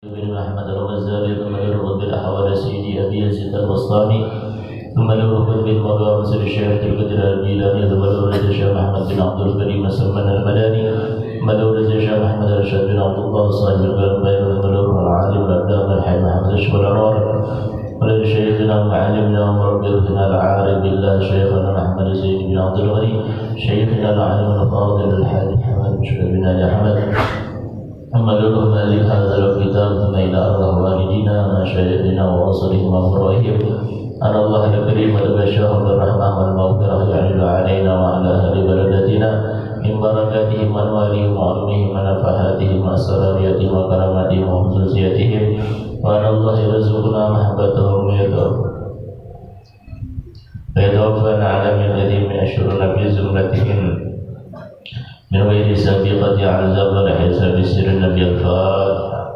بن أحمد الغزالي ثم للرب الأحوال سيدي أبي يزيد البسطامي ثم للرب بالمرة مصر الشيخ القدر الجيلاني ثم للرب الشيخ محمد بن عبد الكريم السمان المداني ثم للرب الشيخ محمد الرشاد بن عبد الله صاحب البير ثم للرب العالم الأقدام الحي محمد أشبر الأنوار ولشيخنا ومعلمنا ومربيتنا العارف بالله شيخنا محمد زيد بن عبد الغني شيخنا العالم الفاضل الحاج محمد مشكور بن علي حمد أما لهم مالك هذا الكتاب ثم إلى أرواح والدينا مشايخنا وأصلهم وفرائهم أن الله الكريم والبشر بالرحمة والمغفرة يعلن علينا وعلى أهل بلدتنا من بركاتهم وأنوارهم وعلومهم ونفحاتهم وأسرارياتهم وكراماتهم وخصوصياتهم وأن الله يرزقنا محبتهم ويتوفانا على ملتهم من الشرور في زمرتهم من غير سابقة عذاب ولا حساب سر النبي الفاتحة.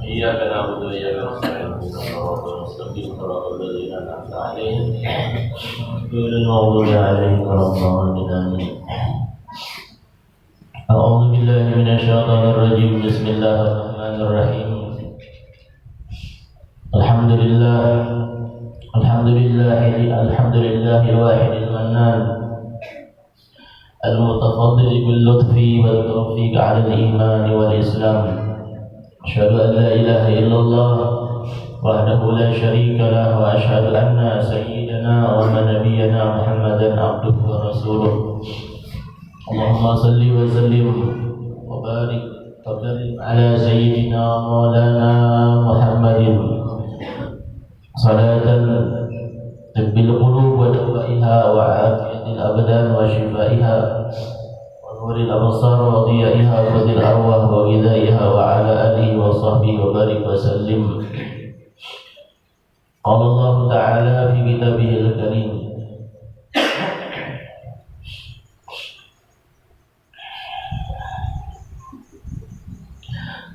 إياك نعبد وإياك نستعين اهدنا الصراط المستقيم صراط الذين أنعمت عليهم غير المغضوب عليهم ولا الضالين. أعوذ بالله من الشيطان الرجيم. بسم الله الرحمن الرحيم. الحمد لله الواحد المنان المتفضل باللطف والتوفيق على الإيمان والإسلام. أشهد أن لا إله إلا الله وحده لا شريك له وأشهد أن سيدنا ونبينا محمدا عبده ورسوله. اللهم صل وسلم وبارك وكرم على سيدنا مولانا محمد صلاة طب القلوب ودوائها وعافية الأبدان وشفائها ونور الأبصار وضيائها وذي الأرواح وغذائها وعلى آله وصحبه وبارك وسلم. قال الله تعالى في كتابه الكريم: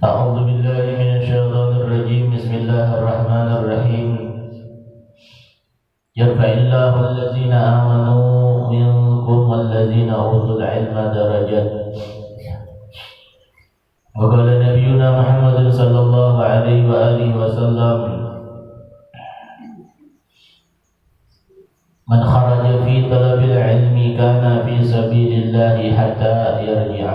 أعوذ بالله من الشيطان الرجيم. بسم الله الرحمن الرحيم. يرفع الله الذين آمنوا منكم والذين أوتوا العلم درجات. وقال نبينا محمد صلى الله عليه وآله وسلم: من خرج في طلب العلم كان في سبيل الله حتى يرجع.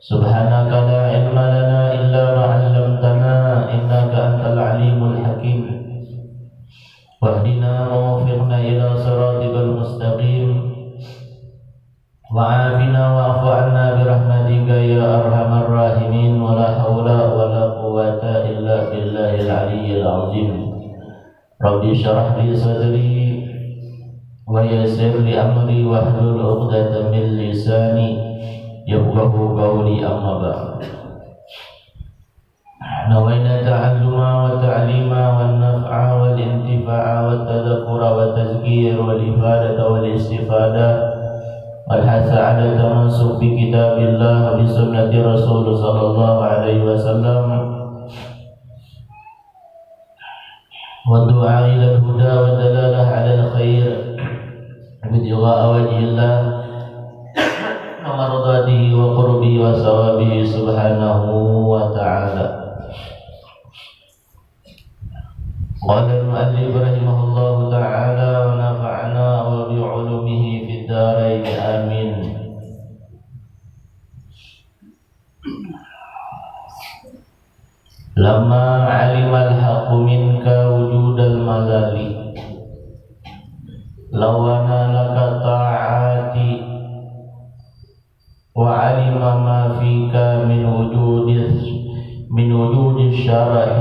سبحانك لا علم لنا إلا ما علمتنا إنك أنت العليم الحكيم. واهدنا ووفقنا إلى صراطك المستقيم وعافنا واعف عنا برحمتك يا أرحم الراحمين. ولا حول ولا قوة إلا بالله العلي العظيم. رب اشرح لي صدري ويسر لي أمري واحلل عقدة من لساني يفقه قولي. أما بعد، نوينا التعلم والتعليم والنفع والانتفاع والتذكر والتذكير والإفادة والاستفادة والحث على التمسك بكتاب الله وبسنة رسول صلى الله عليه وسلم والدعاء إلى الهدى والدلالة على الخير ابتغاء وجه الله ومرضاته وقربه وثوابه سبحانه وتعالى. قال المؤلف رحمه الله تعالى: ونفعنا وبعلومه في الدارين آمين. لما علم الحق منك وجود الملال لونا لك الطاعات وعلم ما فيك من وجود الشرح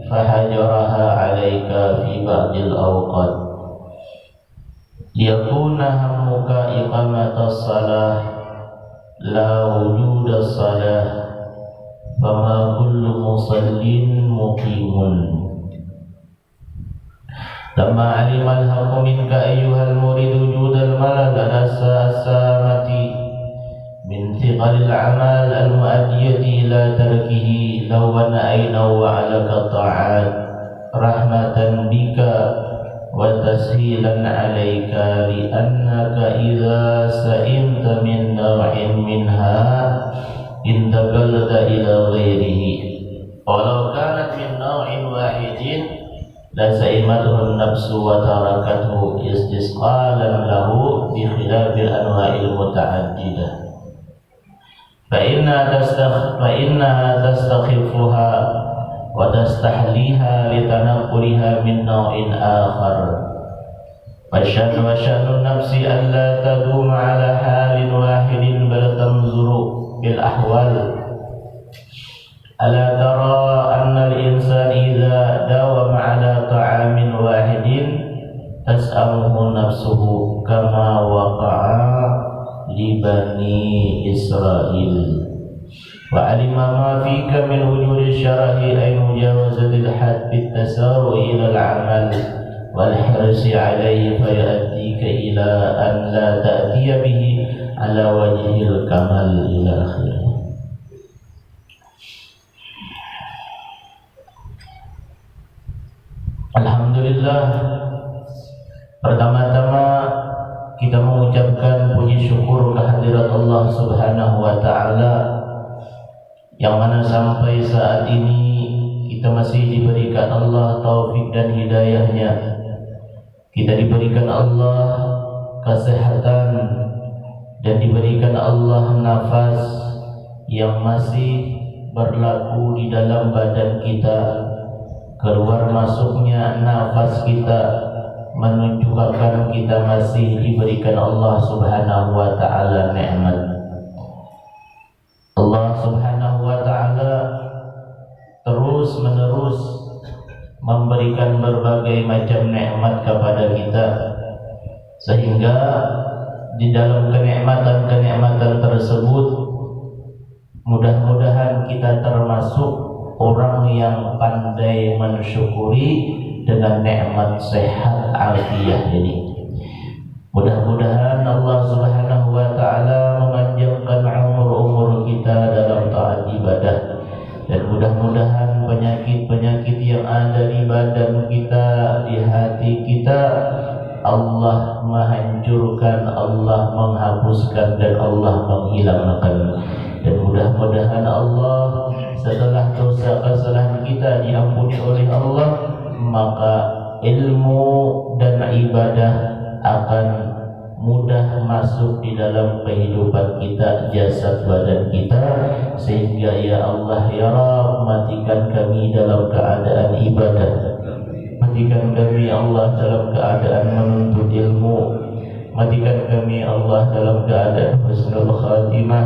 فحجرها عليك في بعض الأوقات ليكون همك إقامة الصلاة لا وجود الصلاة فما كل مصل مقيم. لما علم الحق منك أيها المريد وجود الملل السامة من ثقل الأعمال المؤدية إلى تركه لون أي نوع لك الطاعات رحمة بك وتسهيلا عليك لأنك إذا سئمت من نوع منها انتقلت إلى غيره ولو كانت من نوع واحد لسئمته النفس وتركته استثقالا له بخلاف الأنواع المتعددة فإنها تستخفها وتستحليها لتنقلها من نوع آخر وشأن النفس ألا تدوم على حال واحد بل تنظر بالأحوال ألا ترى أن الإنسان إذا داوم على طعام واحد تسأمه نفسه كما وقع لبني إسرائيل وعلم ما فيك من وجود الشرع أي مجاوزة الحد بالتسارع إلى العمل والحرص عليه فيؤديك إلى أن لا تأتي به على وجه الكمال إلى آخره. Alhamdulillah, pertama-tama kita mengucapkan puji syukur kehadirat Allah Subhanahu wa taala yang mana sampai saat ini kita masih diberikan Allah taufik dan hidayahnya. Kita diberikan Allah kesehatan dan diberikan Allah nafas yang masih berlaku di dalam badan kita. Keluar masuknya nafas kita menunjukkan kita masih diberikan Allah Subhanahu wa taala nikmat. Allah Subhanahu wa taala terus menerus memberikan berbagai macam nikmat kepada kita, sehingga di dalam kenikmatan-kenikmatan tersebut mudah-mudahan kita termasuk orang yang pandai mensyukuri dengan nikmat sehat afiah ini. Mudah-mudahan Allah Subhanahu wa taala memanjangkan umur kita dalam taat ibadah, dan mudah-mudahan penyakit-penyakit yang ada di badan kita, di hati kita, Allah menghancurkan, Allah menghapuskan, dan Allah menghilangkan. Dan mudah-mudahan Allah setelah dosa kesalahan kita diampuni oleh Allah, maka ilmu dan ibadah akan mudah masuk di dalam kehidupan kita, jasad badan kita, sehingga ya Allah ya Rabb, matikan kami dalam keadaan ibadah, matikan kami Allah dalam keadaan menuntut ilmu, matikan kami Allah dalam keadaan husnul khatimah,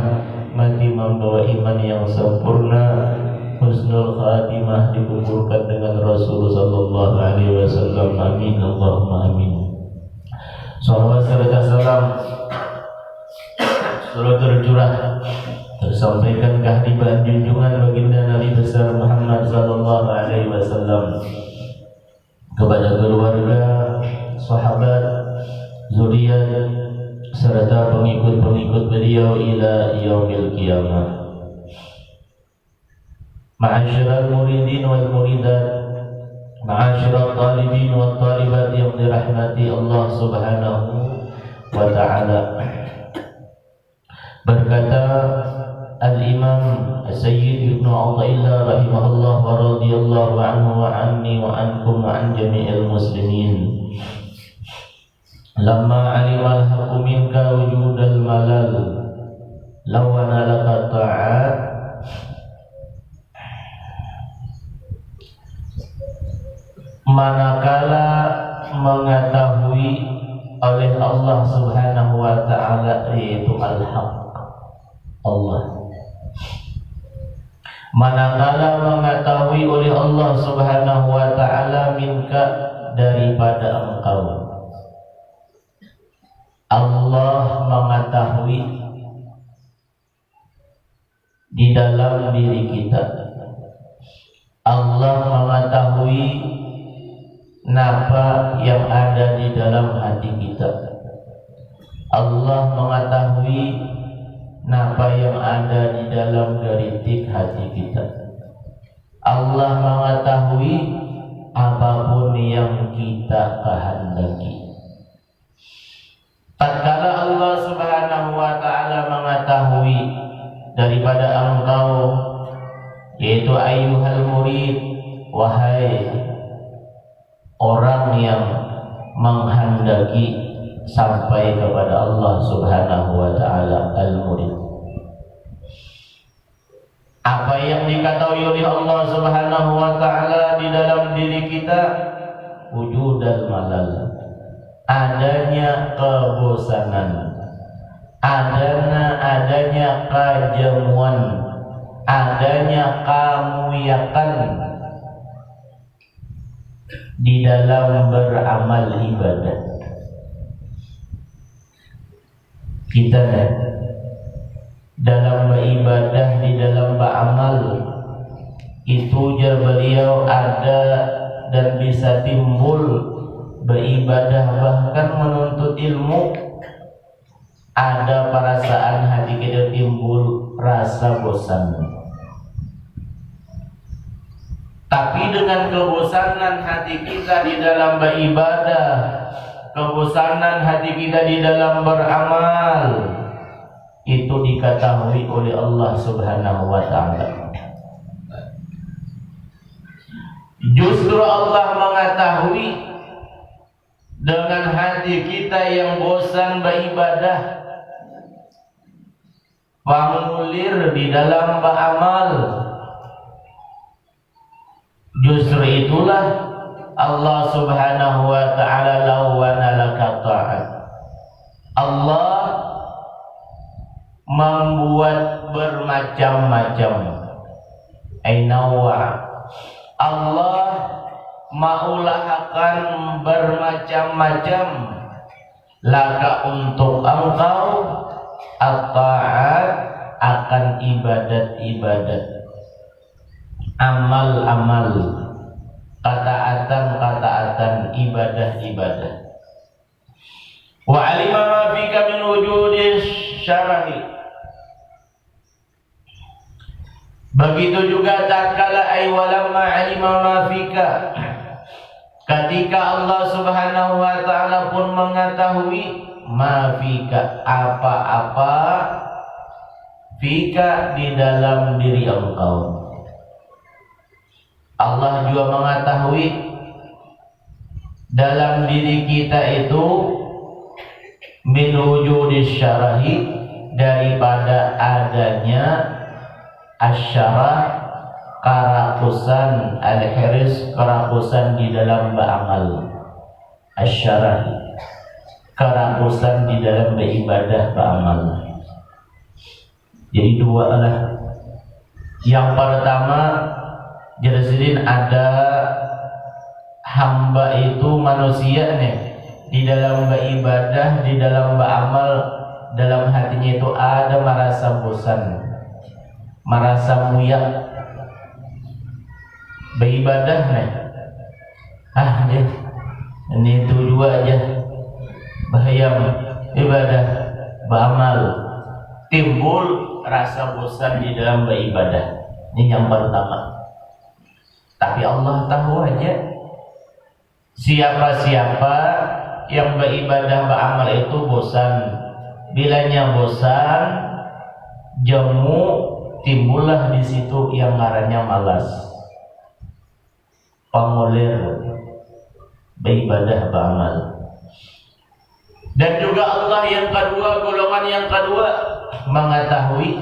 mati membawa iman yang sempurna, husnul khatimah, dikumpulkan dengan Rasulullah sallallahu alaihi wasallam. Amin Allahumma amin. Salawat serta salam selalu tercurah tersampaikan kehadiran junjungan baginda Nabi besar Muhammad sallallahu alaihi wasallam kepada keluarga, sahabat, zuriat serta pengikut-pengikut beliau ila yaumil qiyamah. Ma'asyiral muridin wal muridat, ma'asyiral talibin wal talibat yang dirahmati Allah Subhanahu wa ta'ala. Berkata Al-Imam Sayyid Ibnu Athaillah rahimahullah wa radhiyallahu anhu wa anni wa ankum wa an jami'il muslimin, lamma alimal haqqu minka wujudal malal lawana laka ta'at manakala mengetahui oleh Allah Subhanahu wa ta'ala, yaitu al-haq Allah, manakala mengetahui oleh Allah Subhanahu wa ta'ala minka, daripada engkau. Allah mengetahui di dalam diri kita, Allah mengetahui napa yang ada di dalam hati kita, Allah mengetahui napa yang ada di dalam geritik hati kita, Allah mengetahui apapun apapun yang kita kehendaki. Tatkala Allah Subhanahu wa ta'ala mengetahui daripada engkau, yaitu ayyuhal murid, wahai orang yang menghendaki sampai kepada Allah Subhanahu wa ta'ala, al-murid. Apa yang diketahui oleh Allah Subhanahu wa ta'ala di dalam diri kita, wujud dan malal, adanya kebosanan, adanya kejemuan, adanya kemuyakan di dalam beramal ibadah. Kita dalam beribadah, di dalam beramal itu jar beliau ada dan bisa timbul beribadah bahkan menuntut ilmu, ada perasaan hati kita timbul rasa bosan. Tapi dengan kebosanan hati kita di dalam beribadah, kebosanan hati kita di dalam beramal, itu diketahui oleh Allah Subhanahu wa ta'ala. Justru Allah mengetahui dengan hati kita yang bosan beribadah, pengulir di dalam beramal. Justru itulah Allah Subhanahu wa ta'ala lawana laka ta'at. Allah membuat bermacam-macam, ainawa. Allah maulahkan bermacam-macam laka untuk engkau at-ta'at, akan ibadat-ibadat, amal-amal, kataatan-kataatan, ibadah-ibadah. Wa alima ma fika min wujudi syarahi. Begitu juga tatkala ay walamma alima ma fika, ketika Allah Subhanahu wa ta'ala pun mengetahui ma fika, apa-apa fika di dalam diri engkau. Allah juga mengetahui dalam diri kita itu min wujudis syarahi, daripada adanya asyarah, kerakusan, al-hiris, kerakusan di dalam beramal, asyarah, kerakusan di dalam beribadah, beramal. Jadi dua lah. Yang pertama, jelasin ada hamba itu manusia nih, di dalam beribadah, di dalam beramal, dalam hatinya itu ada merasa bosan, merasa muyak beribadah nih. Ya, ini itu dua aja, bahaya ibadah, beramal, timbul rasa bosan di dalam beribadah. Ini yang pertama. Tapi Allah tahu aja siapa-siapa yang beribadah, beramal itu bosan. Bilanya bosan, jemu, timbullah di situ yang ngarannya malas, pengulir beribadah, beramal. Dan juga Allah yang kedua, golongan yang kedua mengetahui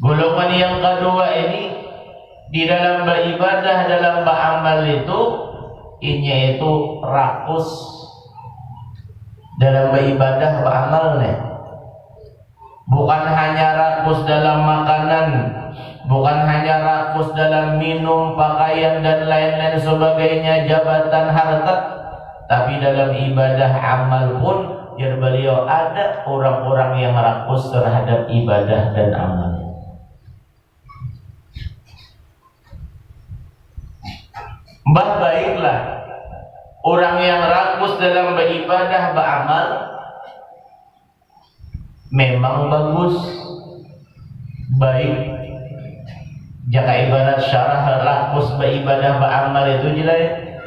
golongan yang kedua ini di dalam beribadah, dalam beramal itu inya itu rakus dalam beribadah, beramal nih. Bukan hanya rakus dalam makanan, bukan hanya rakus dalam minum, pakaian dan lain-lain sebagainya, jabatan, harta, tapi dalam ibadah, amal pun ya beliau ada orang-orang yang rakus terhadap ibadah dan amal. Baiklah orang yang rakus dalam beribadah, beramal memang bagus, baik. Jika ibarat syarah rakus beribadah, beramal itu jelek.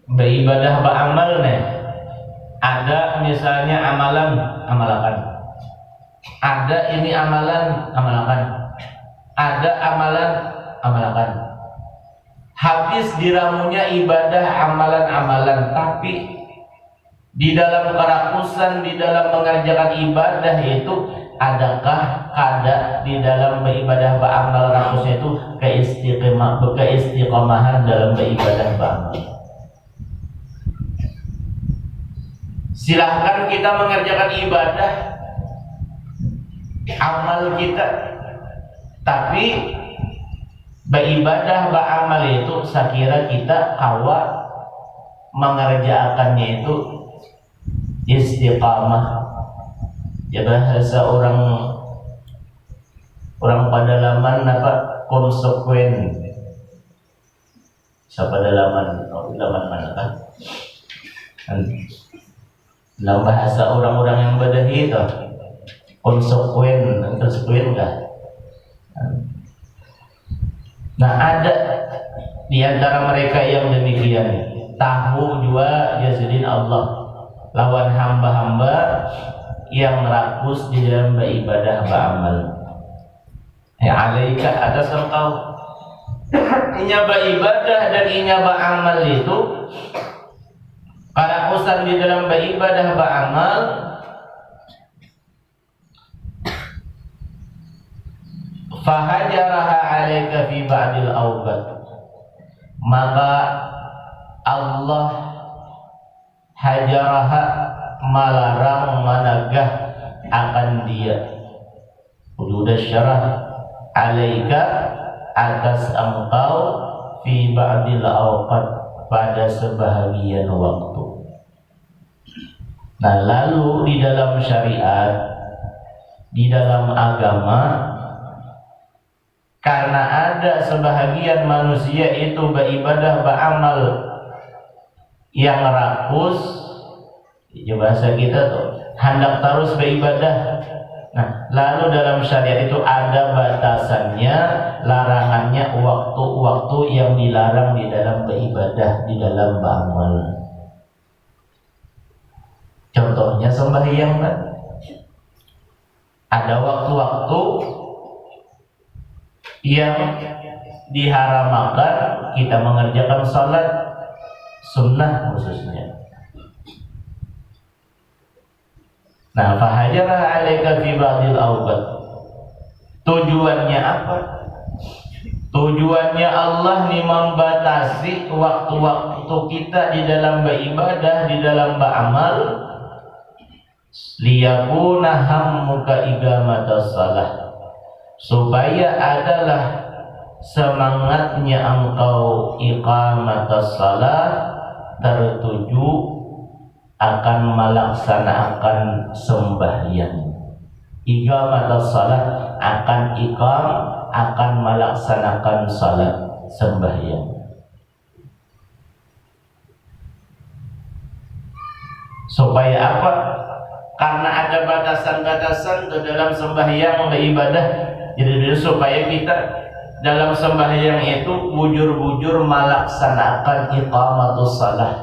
beribadah beramal nih. Ada misalnya amalan, amalkan. Ada ini amalan, amalkan. Ada amalan, amalkan. Habis diramunya ibadah amalan-amalan, tapi di dalam kerakusan, di dalam mengerjakan ibadah itu, adakah ada di dalam beribadah beramal rakusnya itu keistiqomahan dalam beribadah beramal? Silahkan kita mengerjakan ibadah amal kita, tapi beribadah beramal itu saya kira kita kawa mengerjakannya itu istiqamah. Ya bahasa orang pedalaman apa, konsekuen. Siapa pedalaman mana kan? Dalam bahasa orang-orang yang badahi itu konsekuen kah? Nah, ada di antara mereka yang demikian, tahu jua jazidin Allah lawan hamba-hamba yang rakus di dalam beribadah beramal. Ya alaika atas engkau inya beribadah dan inya beramal itu, kerakusan di dalam beribadah beramal, fahajaraha alaika fi ba'dil awqat, maka Allah hajaraha malarang managah akan dia hudud syarah alaika atas engkau fi ba'dil awqat pada sebahagian waktu. Nah, lalu di dalam syariat, di dalam agama, karena ada sebahagian manusia itu beribadah beramal yang rakus, ya bahasa kita tuh hendak terus beribadah. Nah, lalu dalam syariat itu ada batasannya, larangannya, waktu-waktu yang dilarang di dalam beribadah, di dalam beramal. Contohnya sembahyang kan, ada waktu-waktu yang diharamkan kita mengerjakan salat sunnah khususnya. Nah, fahajara alaika fi ba'dil awqat. Tujuannya apa? Tujuannya Allah nih membatasi waktu-waktu kita di dalam beribadah, di dalam beramal, liyakuna hammuka iqamatas shalah, supaya adalah semangatnya engkau iqamatas shalah, tertuju akan melaksanakan sembahyang. Iqamatus shalah akan iqam, akan melaksanakan salat sembahyang. Supaya apa? Karena ada batasan-batasan di dalam sembahyang beribadah. Jadi supaya kita dalam sembahyang itu bujur-bujur melaksanakan iqamatus shalah,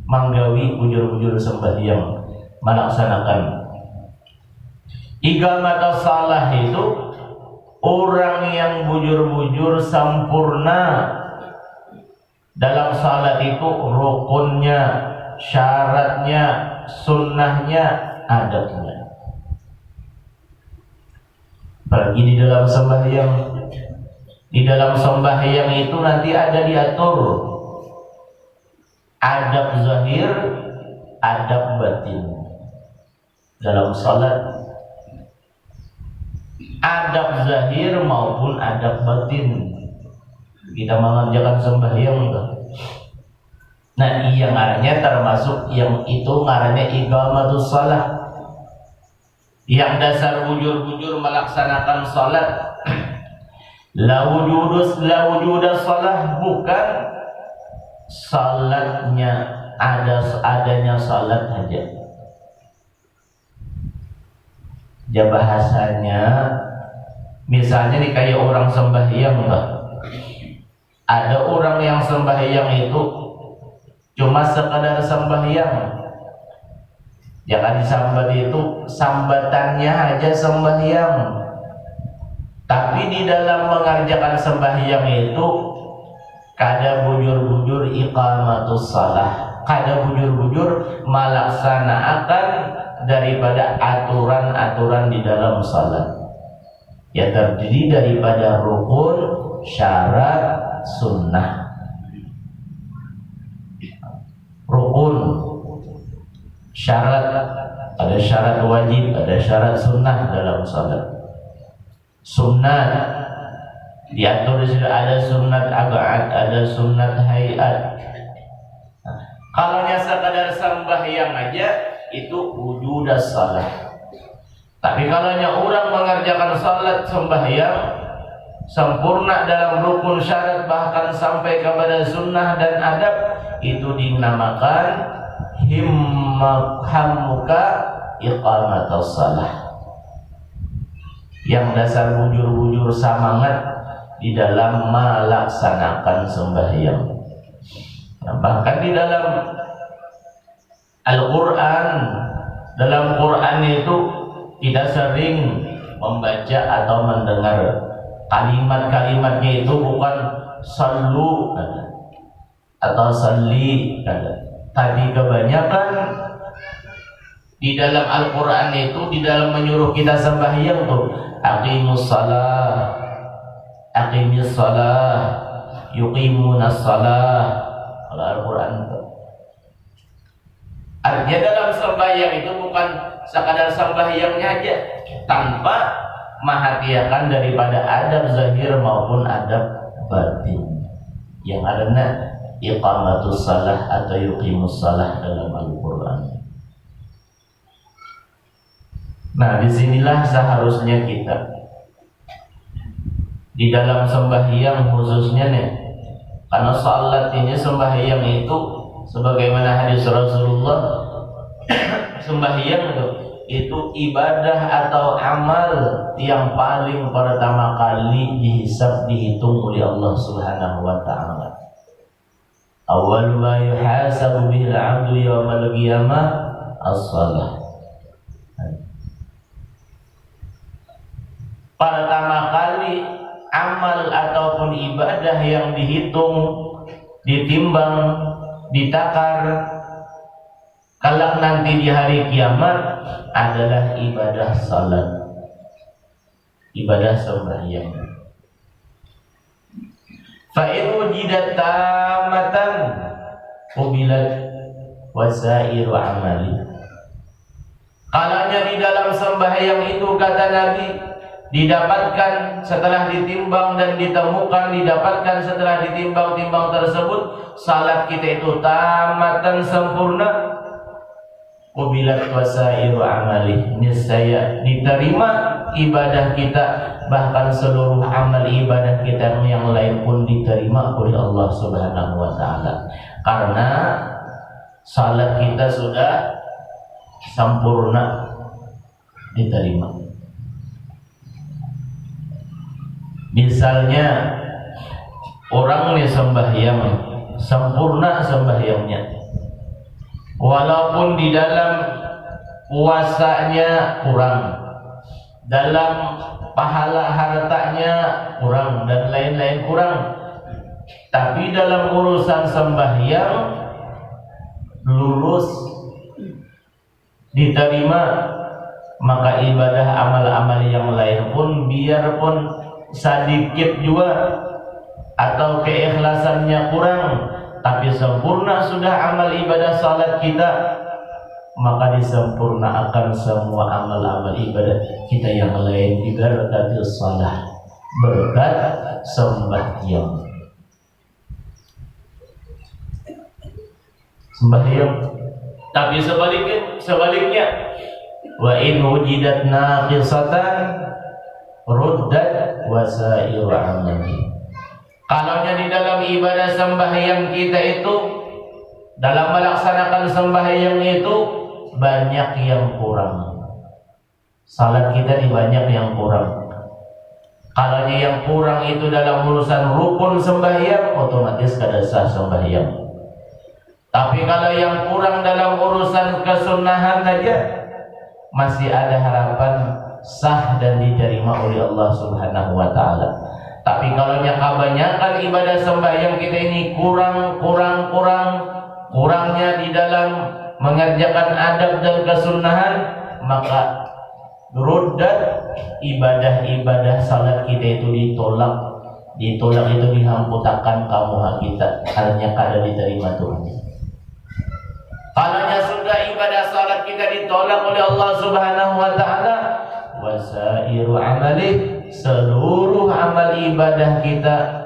manggawi bujur-bujur sembahyang, melaksanakan iqamatus shalah itu orang yang bujur-bujur sempurna dalam salat itu, rukunnya, syaratnya, sunnahnya, adabnya. Apalagi di dalam sembahyang, di dalam sembahyang itu nanti ada diatur adab zahir, adab batin. Dalam salat adab zahir maupun adab batin kita mengerjakan sembahyang. Nah, iya ngarannya termasuk yang itu ngarannya iqamatus shalah, yang dasar bujur-bujur melaksanakan salat. La wujudas shalah, bukan salatnya adanya salat aja. Ya bahasanya misalnya nih kayak orang sembahyang, Mbak. Ada orang yang sembahyang itu cuma sekadar sembahyang. Jangan disambat itu sambatannya aja sembahyang. Tapi di dalam mengerjakan sembahyang itu kada bujur-bujur iqamatus salah, kada bujur-bujur melaksanakan daripada aturan-aturan di dalam salat. Ya terdiri daripada rukun, syarat, sunnah. Rukun, syarat, ada syarat wajib, ada syarat sunnah dalam salat. Sunnah diatur di situ, ada sunnat ab'ad, ada sunnat hayat. Kalau nya sekadar sembahyang aja itu wujudas salat. Tapi kalau orang mengerjakan salat sembahyang sempurna dalam rukun, syarat, bahkan sampai kepada sunnah dan adab, itu dinamakan hammuka iqamatus salah. Yang dasar bujur-bujur semangat di dalam melaksanakan sembahyang. Nah, bahkan di dalam Al-Quran, dalam Quran itu kita sering membaca atau mendengar kalimat-kalimatnya itu bukan sallu atau salli. Tapi kebanyakan di dalam Al-Quran itu, di dalam menyuruh kita sembahyang tuh, aqimus salah, aqimis salah, yuqimunas salah. Kalau Al-Quran itu artinya dalam sembahyang itu bukan sekadar sembahyangnya aja, tanpa menghatiakan daripada adab zahir maupun adab batin yang adanya iqamatus salah atau yuqimus salah dalam Al-Quran. Nah, disinilah seharusnya kita di dalam sembahyang khususnya nih, karena salat ini sembahyang itu sebagaimana hadis Rasulullah, sembahyang itu ibadah atau amal yang paling pertama kali dihisab, dihitung oleh Allah Subhanahu wa taala. Awal ma yuhasabu bihi al-'abdu yawmal qiyamah as-salah. Pertama kali amal ataupun ibadah yang dihitung, ditimbang, ditakar kelak nanti di hari kiamat adalah ibadah salat, ibadah sembahyang. Fa in wujidat tamatan qubilat wasairu amali. Kalanya di dalam sembahyang itu, kata Nabi, didapatkan setelah ditimbang dan ditemukan, didapatkan setelah ditimbang-timbang tersebut, salat kita itu tamatan sempurna, qubilat wasairu amali, niscaya diterima ibadah kita, bahkan seluruh amal ibadah kita yang lain pun diterima oleh Allah Subhanahu wa taala, karena salat kita sudah sempurna diterima. Misalnya orang nih sembahyang sempurna sembahyangnya, walaupun di dalam puasanya kurang, dalam pahala hartanya kurang, dan lain-lain kurang, tapi dalam urusan sembahyang lulus, diterima, maka ibadah amal-amal yang lain pun biarpun sedikit juga atau keikhlasannya kurang, tapi sempurna sudah amal ibadah salat kita, maka disempurnakan semua amal-amal ibadah kita yang lain berkat salat, berkat sembahyang. Tapi sebaliknya wa in wujidat naqisatan ruddat wasairu amali. Kalaunya di dalam ibadah sembahyang kita itu, dalam melaksanakan sembahyang itu banyak yang kurang, salat kita di banyak yang kurang. Kalaunya yang kurang itu dalam urusan rukun sembahyang, otomatis kada sah sembahyang. Tapi kalau yang kurang dalam urusan kesunahan saja, masih ada harapan sah dan diterima oleh Allah Subhanahu wa taala. Tapi kalau yang kebanyakan ibadah sembahyang kita ini kurangnya di dalam mengerjakan adab dan kesunahan, maka ruddat ibadah-ibadah salat kita itu ditolak itu dihamputakan kamu kita, hanya kada diterima Tuhan. Kalanya sudah ibadah salat kita ditolak oleh Allah Subhanahu wa taala, wasairu amali, seluruh amal ibadah kita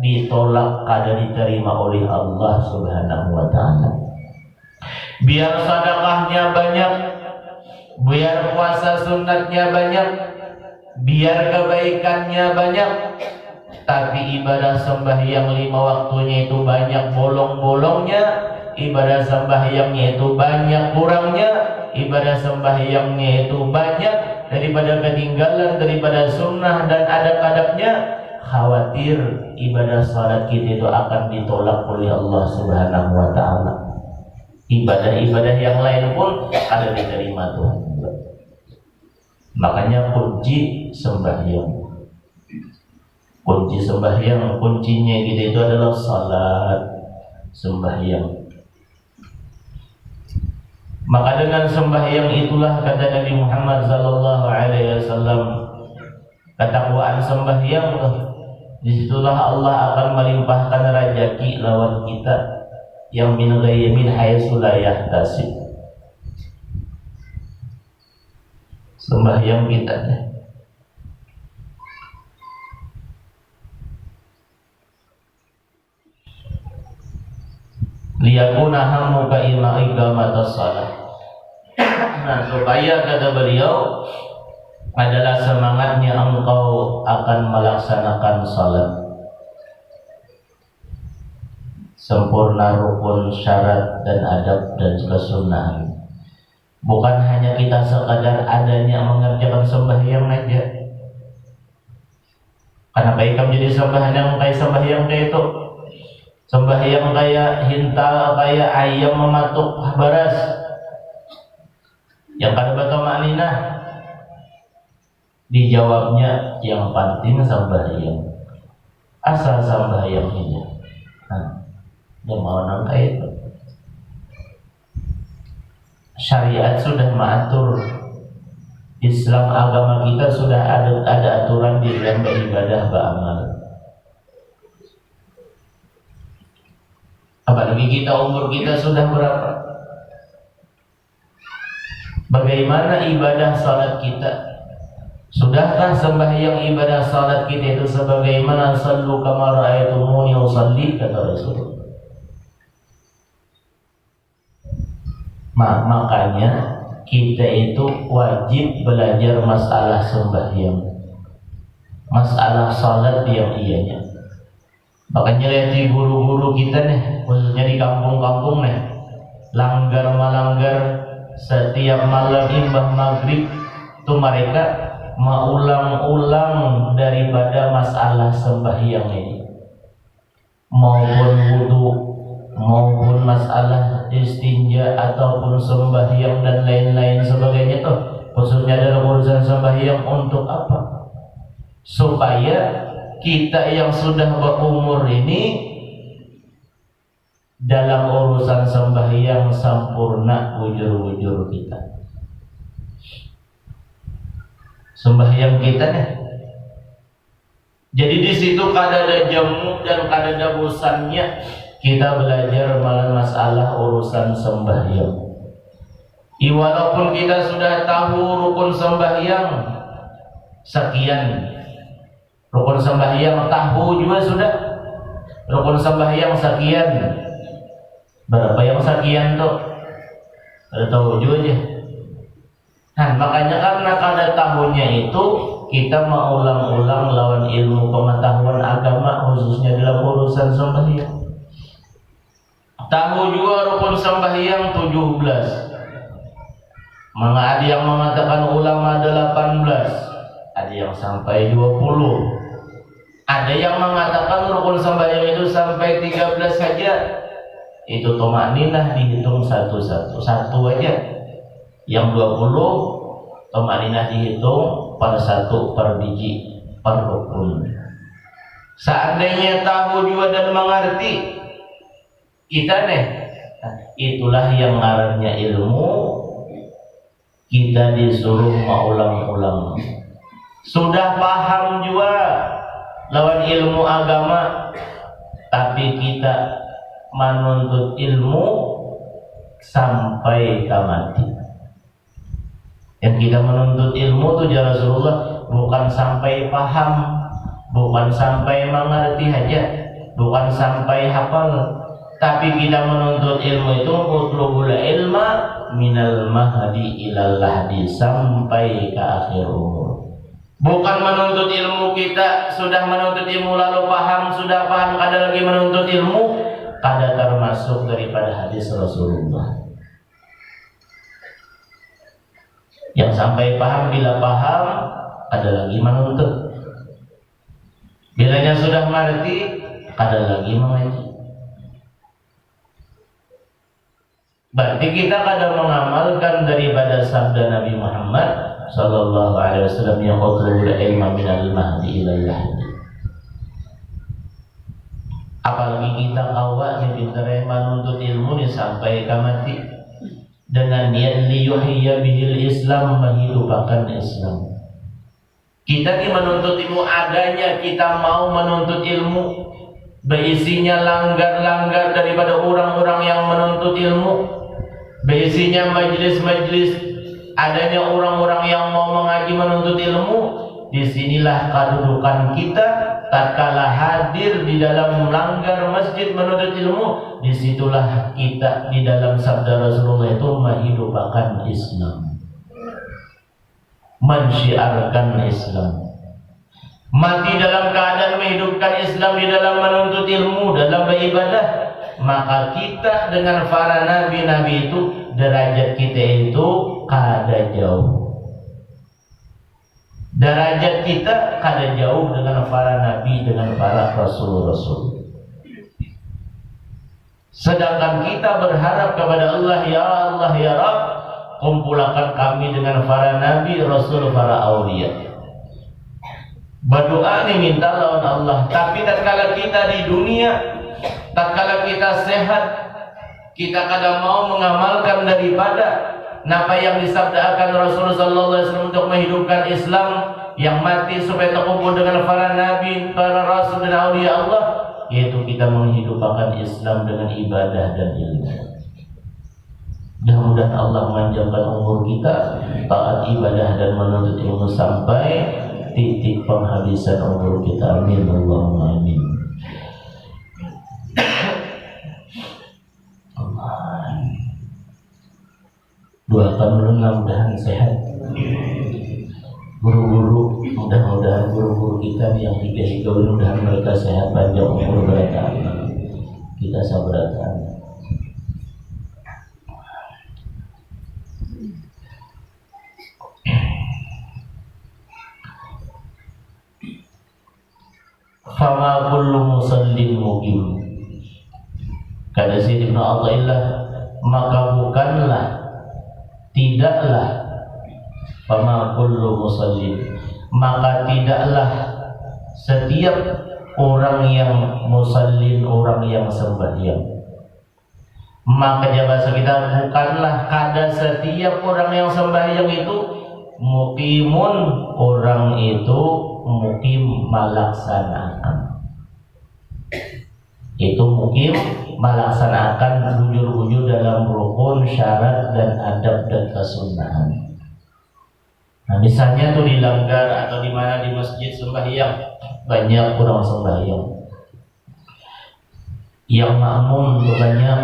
ditolak, kada diterima oleh Allah Subhanahu wa taala. Biar sedekahnya banyak, biar puasa sunatnya banyak, biar kebaikannya banyak, tapi ibadah sembahyang 5 waktunya itu banyak bolong-bolongnya, ibadah sembahyangnya itu banyak kurangnya, ibadah sembahyangnya itu banyak daripada ketinggalan daripada sunnah dan adab-adabnya, khawatir ibadah salat kita itu akan ditolak oleh Allah Subhanahu wa taala. Ibadah-ibadah yang lain pun ada diterima Tuhan. Makanya kunci sembahyang, kuncinya kita itu adalah salat sembahyang. Maka dengan sembahyang itulah kata Nabi Muhammad sallallahu alaihi wasallam, ketakwaan sembahyang, disitulah Allah akan melimpahkan rezeki lawan kita yang min haitsu la yahtasib. Sembahyang kita liyakuna hamuka iqamatus shalah. Nah, supaya kata beliau adalah semangatnya engkau akan melaksanakan salat sempurna, rukun, syarat dan adab dan kesunahan. Bukan hanya kita sekadar adanya mengerjakan sembahyang aja. Kenapa ikam jadi sembahyang kayak itu? Sembahyang kayak hinta, kayak ayam mematuk baras, yang kada bertomakninah. Dijawabnya yang penting sembahyang, asal sembahyang ini. Dia mau nangka itu. Syariat sudah mengatur, Islam agama kita sudah ada aturan di dalam beribadah, beramal. Apalagi kita umur kita sudah berapa? Bagaimana ibadah salat kita? Sudahkah sembahyang ibadah salat kita itu sebagaimana sallu kama ra'aitumuni usalli, kata Rasulullah. Makanya kita itu wajib belajar masalah sembahyang, masalah salat yang ianya. Makanya lihat di guru-guru kita nih, khususnya di kampung-kampung nih, langgar-malanggar setiap malam imbah maghrib itu mereka mengulang-ulang daripada masalah sembahyang ini, maupun wudu, maupun masalah istinja ataupun sembahyang dan lain-lain sebagainya tuh, khususnya dalam urusan sembahyang. Untuk apa? Supaya kita yang sudah berumur ini dalam urusan sembahyang sempurna wujur-wujur kita. Sembahyang kita nih. Jadi di situ kada ada jamu dan kada ada bosannya kita belajar masalah urusan sembahyang. Walaupun kita sudah tahu rukun sembahyang sekian, rukun sembahyang tahu juga sudah, rukun sembahyang sekian, berapa yang sekian tuh ada tahu juga aja. Nah, makanya karena kada tahunya itu kita mengulang-ulang lawan ilmu pengetahuan agama, khususnya dalam urusan sembahyang. Tahu juga rukun sembahyang 17. Ada yang mengatakan ulama 18, ada yang sampai 20. Ada yang mengatakan rukun sembahyang itu sampai 13 saja. itu tomakninah dihitung satu-satu. Satu aja. Yang 20 tomakninah dihitung per satu, per biji, per rukun. Seandainya tahu juga dan mengerti, kita itulah yang ngarannya ilmu. Kita disuruh mengulang-ulang. Sudah paham juga lawan ilmu agama, tapi kita menuntut ilmu sampai mati. Yang kita menuntut ilmu itu ya Rasulullah bukan sampai paham, bukan sampai mengerti aja, bukan sampai hafal, tapi kita menuntut ilmu itu utlubul ilma minal mahdi ilal lahdi, sampai ke akhir umur. Bukan menuntut ilmu kita sudah menuntut ilmu lalu paham, sudah paham kada lagi menuntut ilmu, kada termasuk daripada hadis Rasulullah. Yang sampai paham, bila paham kada lagi menuntut. Bilanya sudah mengerti, kada lagi mengaji. Berarti kita kada mengamalkan daripada sabda Nabi Muhammad sallallahu alaihi wasallam yang qatlul ilma minal mahdi ilal lahdi. Apalagi kita awak yang diterima menuntut ilmu ni sampai mati dengan niat liyuhiyya bihil Islam, menghidupkan Islam. Kita ni menuntut ilmu adanya, kita mau menuntut ilmu berisinya langgar-langgar daripada orang-orang yang menuntut ilmu, berisinya majlis-majlis adanya orang-orang yang mau mengaji menuntut ilmu. Disinilah kedudukan kita tatkala hadir di dalam langgar masjid menuntut ilmu. Disitulah kita di dalam sabda Rasulullah itu menghidupkan Islam, mensyiarkan Islam, mati dalam keadaan menghidupkan Islam di dalam menuntut ilmu, dalam beribadah. Maka kita dengan para nabi-nabi itu, derajat kita itu kada jauh. Derajat kita kada jauh dengan para nabi, dengan para rasul-rasul. Sedangkan kita berharap kepada Allah, ya Allah ya Rabb, kumpulkan kami dengan para nabi, rasul, para aulia. Berdoa ni minta lawan Allah. Tapi tatkala kita di dunia, tatkala kita sehat, kita kadang mau mengamalkan daripada apa yang disabdakan Rasulullah sallallahu alaihi wasallam untuk menghidupkan Islam, yang mati supaya terkumpul dengan para nabi, para rasul dan aulia Allah, yaitu kita menghidupkan Islam dengan ibadah dan ilmu. Mudah-mudahan Allah memanjangkan umur kita taat ibadah dan menuntut ilmu sampai titik penghabisan umur kita. Amin Allahumma amin. Doakan mudah-mudahan sehat guru-guru, mudah-mudahan guru-guru kita yang higa-higa, mudah-mudahan mereka sehat, panjang umur, berkah kita sabarkan. Fama kullu musallin muqim, kata Sayyid Ibn Athaillah, maka bukanlah, tidaklah, fama kullu musallin, maka tidaklah setiap orang yang musallin, orang yang sembahyang. Maka bahasa kita, bukanlah kada setiap orang yang sembahyang itu muqimun, orang itu muqim melaksanakan. Itu muqim melaksanakan bujur-bujur dalam rukun, syarat dan adab dan kesunahan. Nah, misalnya tuh di langgar atau di mana di masjid sembahyang, banyak orang sembahyang. Yang makmum tuh banyak.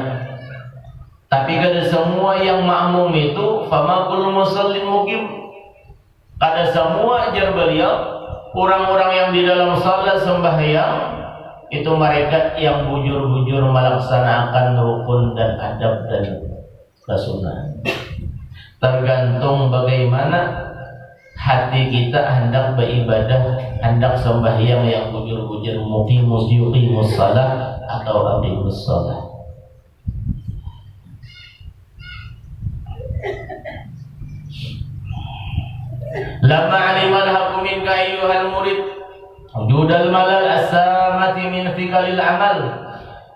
Tapi kada semua yang makmum itu fama kullu musallin muqim. Kada semua ajar beliau orang-orang yang di dalam salat sembahyang itu mereka yang bujur-bujur melaksanakan rukun dan adab dan kesunahan. Tergantung bagaimana hati kita hendak beribadah, hendak sembahyang yang bujur-bujur, muqimus yuqimus salah atau aqimus salah. Lamma alimal haqqu minka ayyuhal murid wujudal malal as-samati min thiqalil amal.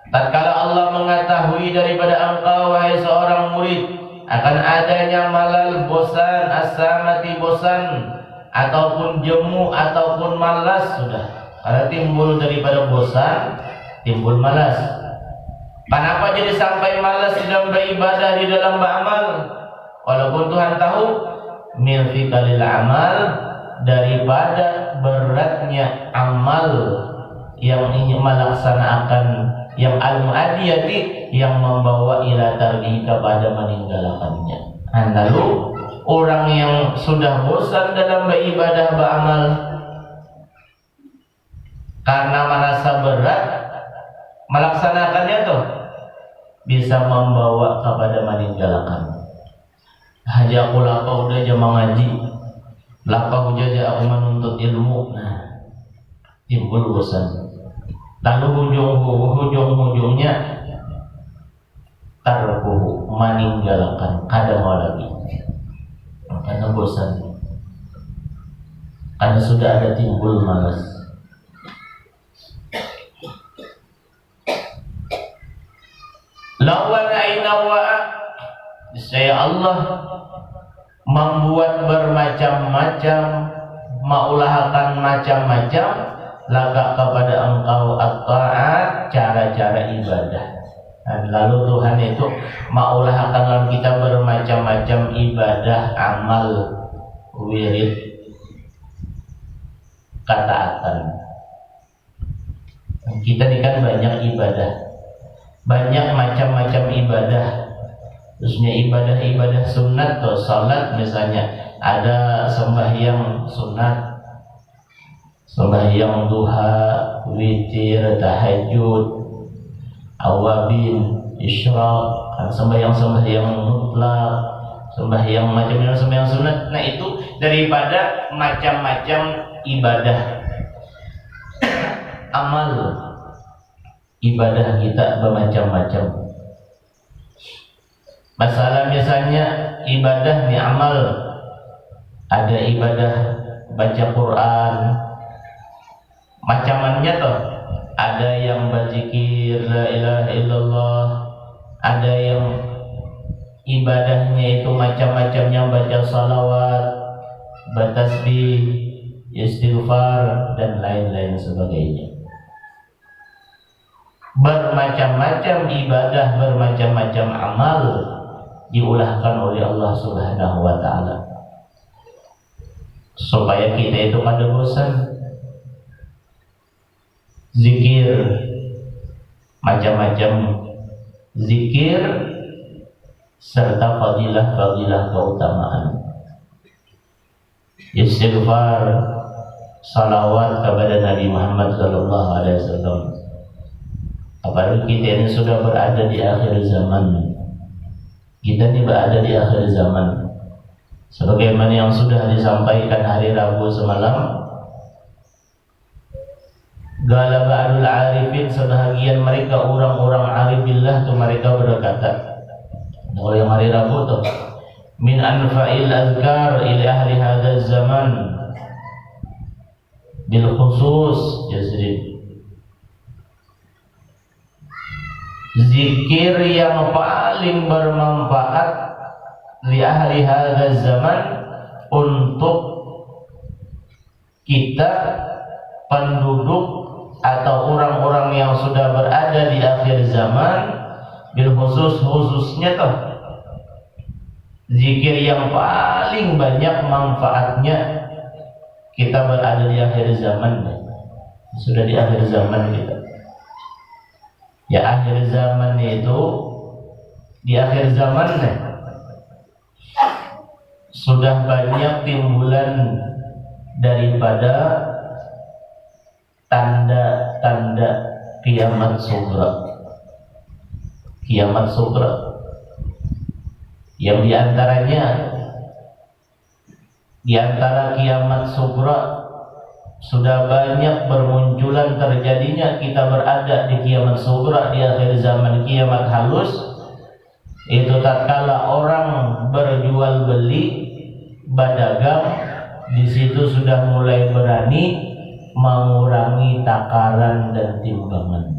Tatkala Allah mengetahui daripada engkau wahai seorang murid akan adanya malal, bosan, as-samati, bosan ataupun jemu ataupun malas, sudah karena timbul daripada bosan timbul malas. Kenapa jadi sampai malas di dalam beribadah, di dalam beramal? Walaupun Tuhan tahu min thiqalil amal, daripada beratnya amal yang ingin melaksanakan, yang al-mu'adiyati, yang membawa ila tarbi, kepada meninggalkannya. Lalu orang yang sudah bosan dalam beribadah beramal karena merasa berat melaksanakannya tuh bisa membawa kepada meninggalkan. Haji aku lapau udah jamaah ngaji, lapau jaja aku menuntut ilmu, nah timbul bosan. Lalu ujung-ujungnya tarkuhu, meninggalkan, kada mau lagi karena bosan, karena sudah ada timbul malas. Lawan aina wa'a, saya Allah membuat bermacam-macam, mengulahkan macam-macam lagak kepada engkau at-ta'at, cara-cara ibadah. Dan lalu Tuhan itu mengulahkan kita bermacam-macam ibadah, amal, wirid, ketaatan. Kita ini kan banyak ibadah, banyak macam-macam ibadah. Khususnya ibadah-ibadah sunat atau salat misalnya, ada sembahyang sunat, sembahyang duha, witir, tahajud, awabin, isyraq, sembahyang-sembahyang mutlak, sembahyang macam-macam sembahyang sunat. Nah itu daripada macam-macam ibadah amal, ibadah kita bermacam-macam. Masalah misalnya ibadah ni amal, ada ibadah baca Quran, macamannya toh, ada yang berzikir la ilaha illallah, ada yang ibadahnya itu macam-macamnya, baca salawat, bertasbih, istighfar dan lain-lain sebagainya. Bermacam-macam ibadah, bermacam-macam amal diulahkan oleh Allah Subhanahu wa taala supaya kita itu kada bosan. Zikir, macam-macam zikir serta fadilah-fadilah keutamaan. Istighfar, salawat kepada Nabi Muhammad sallallahu alaihi wasallam. Apalagi kita ini sudah berada di akhir zaman. Kita ini berada di akhir zaman. Sebagaimana yang sudah disampaikan hari Rabu semalam, Gala ba'dul arifin, sebahagian mereka orang-orang arif billah tu mereka berkata, oleh yang hari Rabu tu, min anfa'il azkar ila ahli hadha zaman bil khusus jazrin. Zikir yang paling bermanfaat li ahli hadha zaman, untuk kita penduduk atau orang-orang yang sudah berada di akhir zaman, bil khususnya toh, zikir yang paling banyak manfaatnya kita berada di akhir zaman. Sudah di akhir zaman kita. Ya akhir zaman itu, di akhir zaman sudah banyak timbulan daripada tanda-tanda kiamat sugra. Kiamat sugra yang diantaranya, di antara kiamat sugra sudah banyak bermunculan terjadinya, kita berada di kiamat sugra, di akhir zaman kiamat halus. Itu tatkala orang berjual beli, berdagang, di situ sudah mulai berani mengurangi takaran dan timbangan.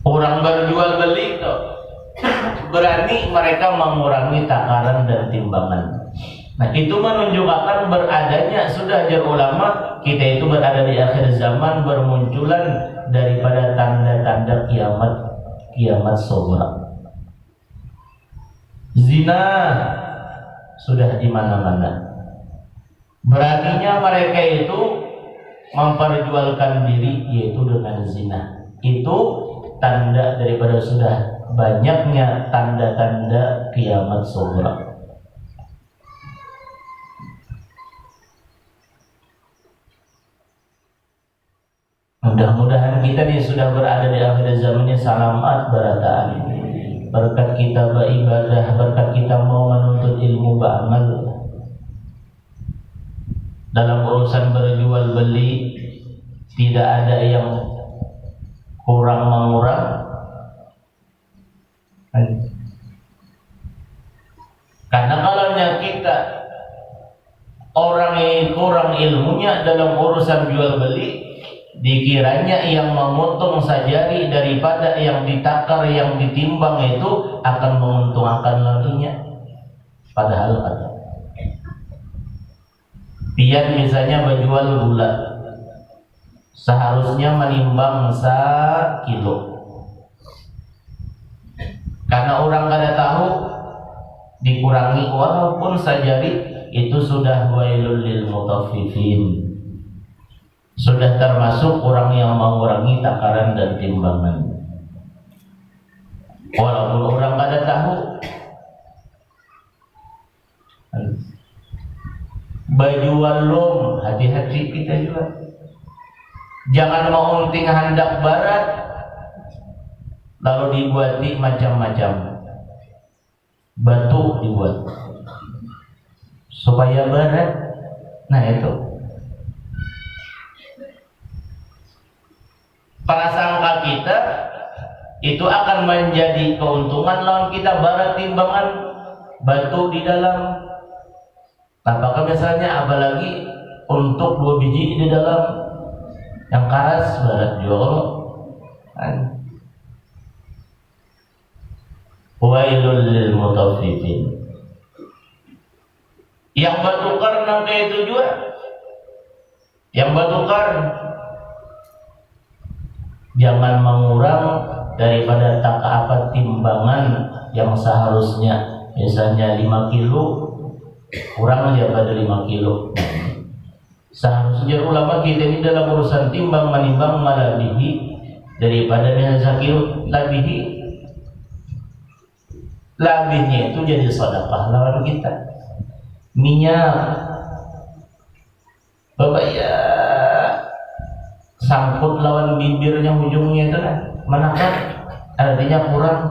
Orang berjual beli itu berani mereka mengurangi takaran dan timbangan. Nah, itu menunjukkan beradanya sudah ajar ulama kita itu berada di akhir zaman, bermunculan daripada tanda-tanda kiamat sughra. Zina sudah di mana-mana. Beraninya mereka itu memperjualkan diri yaitu dengan zina. Itu tanda daripada sudah banyaknya tanda-tanda kiamat sughra. Mudah-mudahan kita nih sudah berada di akhir zamannya selamat berataan. Berkat kita beribadah, berkat kita mau menuntut ilmu beramal. Dalam urusan berjual beli tidak ada yang kurang mengurang. Karena kalaunya kita orang yang kurang ilmunya dalam urusan jual beli, dikiranya yang memotong sajari daripada yang ditakar, yang ditimbang itu akan menguntungkan lakinya. Padahal ada. Pian misalnya berjual gula, seharusnya menimbang sekilo. Karena orang kada tahu, dikurangi walaupun sajari itu sudah wailul lil mutaffifin. Sudah termasuk orang yang mengurangi takaran dan timbangan. Walaupun orang kada tahu. Berjual lom, hati-hati kita juga. Jangan mengunting handak barat lalu dibuati macam-macam. Batu dibuat supaya barat. Nah itu prasangka kita itu akan menjadi keuntungan lawan kita barat timbangan batu di dalam. Apakah misalnya apalagi untuk 2 biji di dalam yang keras barat juga kan. Wailul lil mutaffifin. Yang batukar nang kayak itu juga. Yang batukar jangan mengurang daripada apa timbangan yang seharusnya misalnya 5 kilo kurang daripada 5 kilo. Seharusnya ulama kita ini dalam urusan timbang menimbang malabihi daripada dengan 1 kilo labihi. Labihnya itu jadi sedekah lawan kita. Minyak Bapak ya sangkut lawan bibirnya ujungnya itu kan menakat, artinya kurang.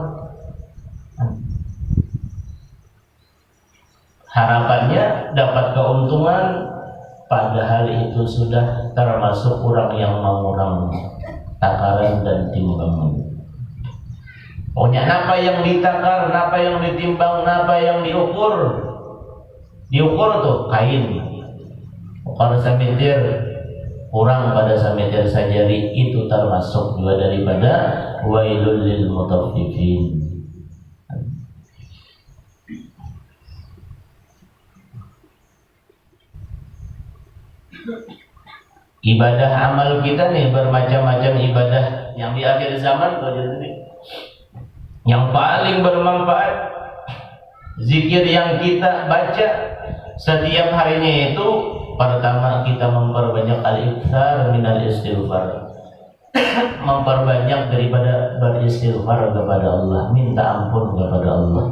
Harapannya dapat keuntungan, padahal itu sudah termasuk orang yang mengurang takaran dan timbangan. Pokoknya apa yang ditakar, apa yang ditimbang, apa yang diukur. Diukur tuh kain. Kalau sameter kurang pada sameter sajari itu termasuk juga daripada wailul lil mutaffifin. Ibadah amal kita nih bermacam-macam ibadah yang di akhir zaman yang paling bermanfaat zikir yang kita baca setiap harinya itu pertama kita memperbanyak al-iktsar minal istighfar. Memperbanyak daripada beristighfar kepada Allah, minta ampun kepada Allah.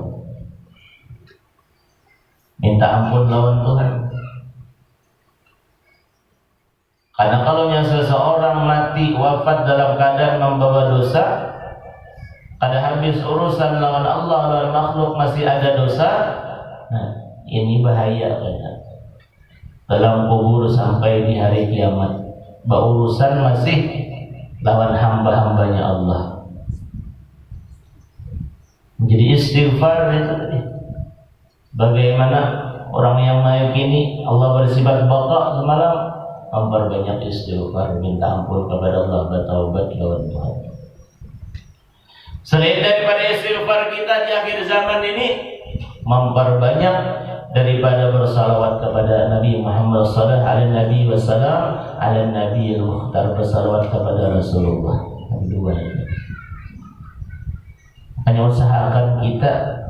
Minta ampun lawan Tuhan. Karena kalau seseorang mati wafat dalam keadaan membawa dosa, ada habis urusan lawan Allah, lawan makhluk masih ada dosa, nah ini bahaya kan. Dalam kubur sampai di hari kiamat, berurusan masih lawan hamba-hambanya Allah. Jadi istighfar itu tadi. Bagaimana orang yang meyakini Allah bersifat baqa semalam memperbanyak istighfar, minta ampun kepada Allah, bertaubat lawan Tuhan. Selain daripada istighfar kita di akhir zaman ini, memperbanyak daripada bersalawat kepada Nabi Muhammad sallallahu alaihi wasallam, ala Nabi al-Mukhtar, bersalawat kepada Rasulullah. Dua ini. Hanya usahakan kita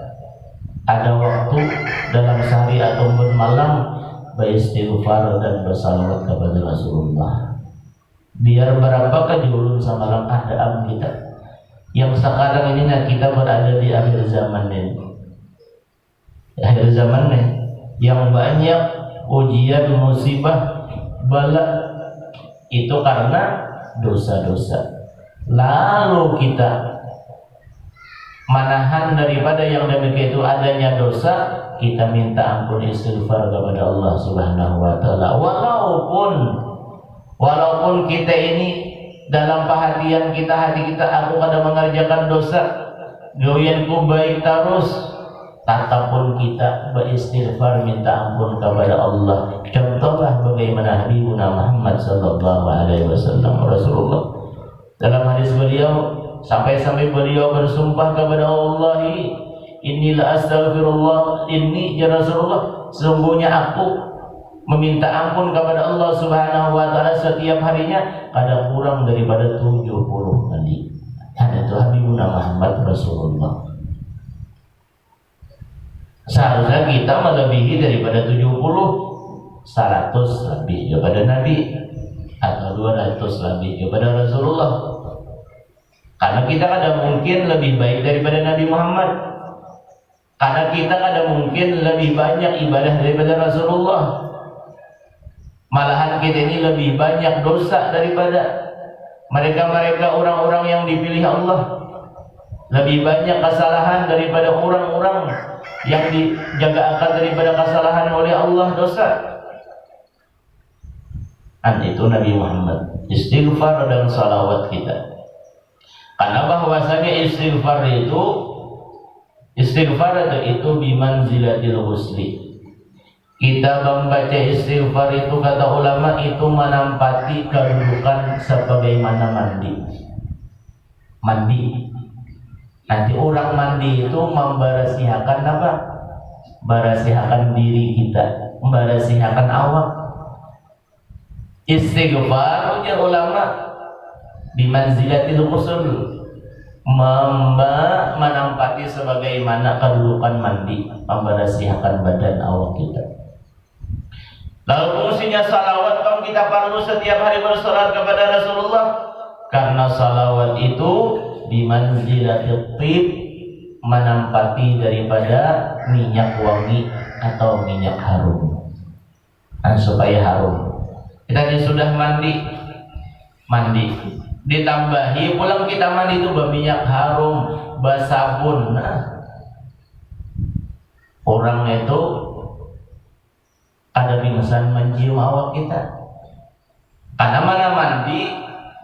ada waktu dalam sehari atau malam beristighfar dan bersalawat kepada Rasulullah. Biar berapa kejulun semalam adaan kita yang sekarang ini kita berada di akhir zaman ini. Akhir zaman ini yang banyak ujian, musibah, bala itu karena dosa-dosa. Lalu kita manahan daripada yang demikian itu adanya dosa, kita minta ampun istighfar kepada Allah Subhanahu wa taala. Walaupun kita ini dalam perhatian kita, hati kita, aku kadang mengerjakan dosa, goyenku baik terus, tatapun kita beristighfar minta ampun kepada Allah. Contohlah bagaimana Habibuna Muhammad sallallahu alaihi wasallam, Rasulullah. Dalam hadis beliau sampai-sampai beliau bersumpah kepada Allah, inilah astaghfirullah, ini ya Rasulullah, sesungguhnya aku meminta ampun kepada Allah Subhanahu wa taala setiap harinya kadang kurang daripada 70 kali. Itu Habibuna Muhammad Rasulullah. Seharusnya kita melebihi daripada 70, 100 lebih kepada Nabi atau 200 lebih kepada Rasulullah. Karena kita kadang mungkin lebih baik daripada Nabi Muhammad. Karena kita kadang mungkin lebih banyak ibadah daripada Rasulullah. Malahan kita ini lebih banyak dosa daripada mereka-mereka orang-orang yang dipilih Allah. Lebih banyak kesalahan daripada orang-orang yang dijaga akan daripada kesalahan oleh Allah, dosa. Dan itu Nabi Muhammad, istighfar dan salawat kita. Karena bahwasanya istighfar itu bimanzilatil ghusli. Kita membaca istighfar itu, kata ulama, itu menampati kedudukan sebagaimana mandi. Nanti orang mandi itu membersihakan apa? Membersihakan diri kita, membersihakan awak. Istighfar ujar ulama bimanzilatil ghusl, menampati sebagaimana kedudukan mandi, membersihakan badan awak kita. Lalu fungsinya salawat, kalau kita perlu setiap hari bersolat kepada Rasulullah, karena salawat itu bimanzilatil tib, menampati daripada minyak wangi atau minyak harum. Dan supaya harum, kita sudah mandi, ditambahi pulang kita mandi itu berminyak harum, bersabun. Nah, orang itu ada pingsan mencium awak kita. Karena mana mandi,